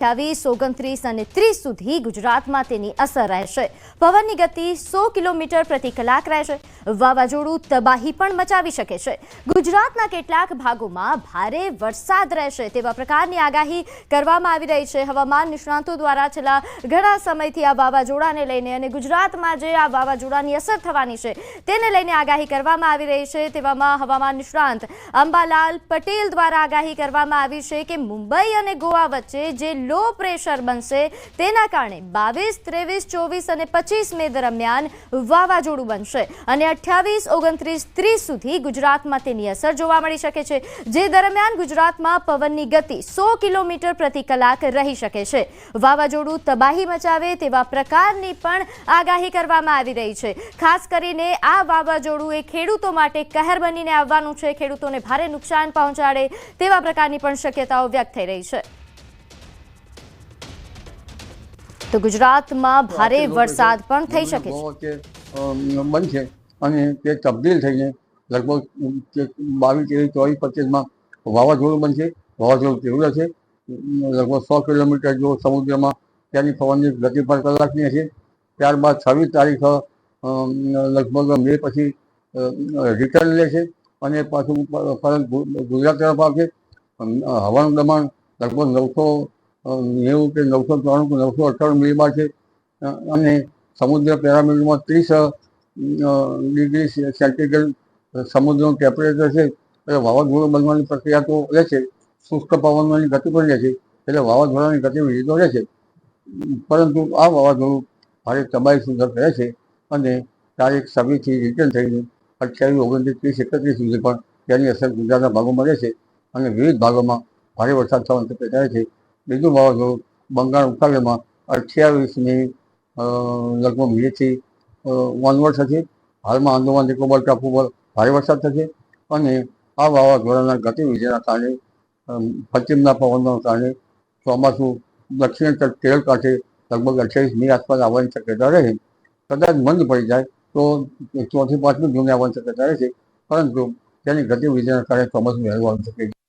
28, 29 અને 30 સુધી ગુજરાતમાં તેની અસર રહેશે। પવનની ગતિ 100 કિલોમીટર પ્રતિ કલાક રહેશે। વાવાઝોડું તબાહી પણ મચાવી શકે છે। ગુજરાતના કેટલાક ભાગોમાં ભારે વરસાદ રહેશે તેવા પ્રકારની આગાહી કરવામાં આવી રહી છે। હવામાન નિષ્ણાતો દ્વારા છેલ્લા ઘણા સમયથી આ વાવાઝોડાને લઈને અને ગુજરાતમાં જે આ વાવાઝોડાની અસર થવાની છે તેને લઈને આગાહી કરવામાં આવી રહી છે। તેવામાં હવામાન નિષ્ણાંત અંબાલાલ પટેલ દ્વારા આગાહી કરવામાં આવી છે કે મુંબઈ અને ગોવા વચ્ચે જે લો પ્રેશર બનશે તેના કારણે 22, 23, 24 અને 25 મે દરમિયાન વાવાઝોડું બનશે અને 28, 29, 30 સુધી ગુજરાતમાં તેની અસર જોવા મળી શકે છે। જે દરમિયાન ગુજરાતમાં પવનની ગતિ 100 કિલોમીટર પ્રતિ કલાક રહી શકે છે। વાવાઝોડું તબાહી મચાવે તેવા પ્રકારની પણ આગાહી કરવામાં આવી રહી છે। ખાસ કરીને આ વાવાઝોડું એ ખેડૂતો માટે કહેર બનીને આવવાનું છે। ખેડૂતોને ભારે નુકસાન પહોંચાડે તેવા પ્રકારની પણ શક્યતાઓ વ્યક્ત થઈ રહી છે। તો ગુજરાતમાં ભારે વરસાદ પણ થઈ શકે છે। બનશે અને તે તબદીલ થઈને લગભગ 22, 23, 24, 25માં વાવાઝોડું બનશે। વાવાઝોડું તીવ્ર છે, લગભગ 100 કિલોમીટર જો સમુદ્રમાં ત્યાંની પવનની ગતિ પર કલાકની હશે। ત્યારબાદ 26 તારીખ લગભગ મે પછી રિટર્ન લેશે અને પાછું પરત ગુજરાત તરફ આવશે। હવાનું દબાણ લગભગ 990 કે 993 કે 998 મિલીબાર છે અને સમુદ્ર પેરામીટરમાં 30 ડિગ્રી સેન્ટીગ્રેડ સમુદ્રનું ટેમ્પરેચર છે। એટલે વાવાઝોડું બનવાની પ્રક્રિયા તો રહેશે, શુષ્ક પવનની ગતિ પણ રહેશે, એટલે વાવાઝોડાની ગતિવિધિ તો રહેશે। પરંતુ આ વાવાઝોડું ભારે તબાહી સુધર રહેશે અને તારીખ 26થી રિટર્ન થઈને 28, 29, 30, 31 સુધી પણ તેની અસર ગુજરાતના ભાગોમાં રહેશે અને વિવિધ ભાગોમાં ભારે વરસાદ થવાની શક્યતા છે। બીજું વાવાઝોડું બંગાળ ઉપસાગરમાં 28મી લગભગ મેથી ઓનવર્ડ થશે। હાલમાં આંદામાન નિકોબાર ટાપુ પર ભારે વરસાદ થશે અને આ વાવાઝોડાના ગતિવિધિના કારણે પશ્ચિમના પવનના કારણે ચોમાસું દક્ષિણ તટ કેરળ કાંઠે લગભગ 28 મી આસપાસ આવવાની શક્યતા રહે। કદાચ મંદ પડી જાય તો 4થી 5મી જૂને આવવાની શક્યતા રહેશે, પરંતુ તેની ગતિવિધિના કારણે ચોમાસું વહેલું આવી શકે છે।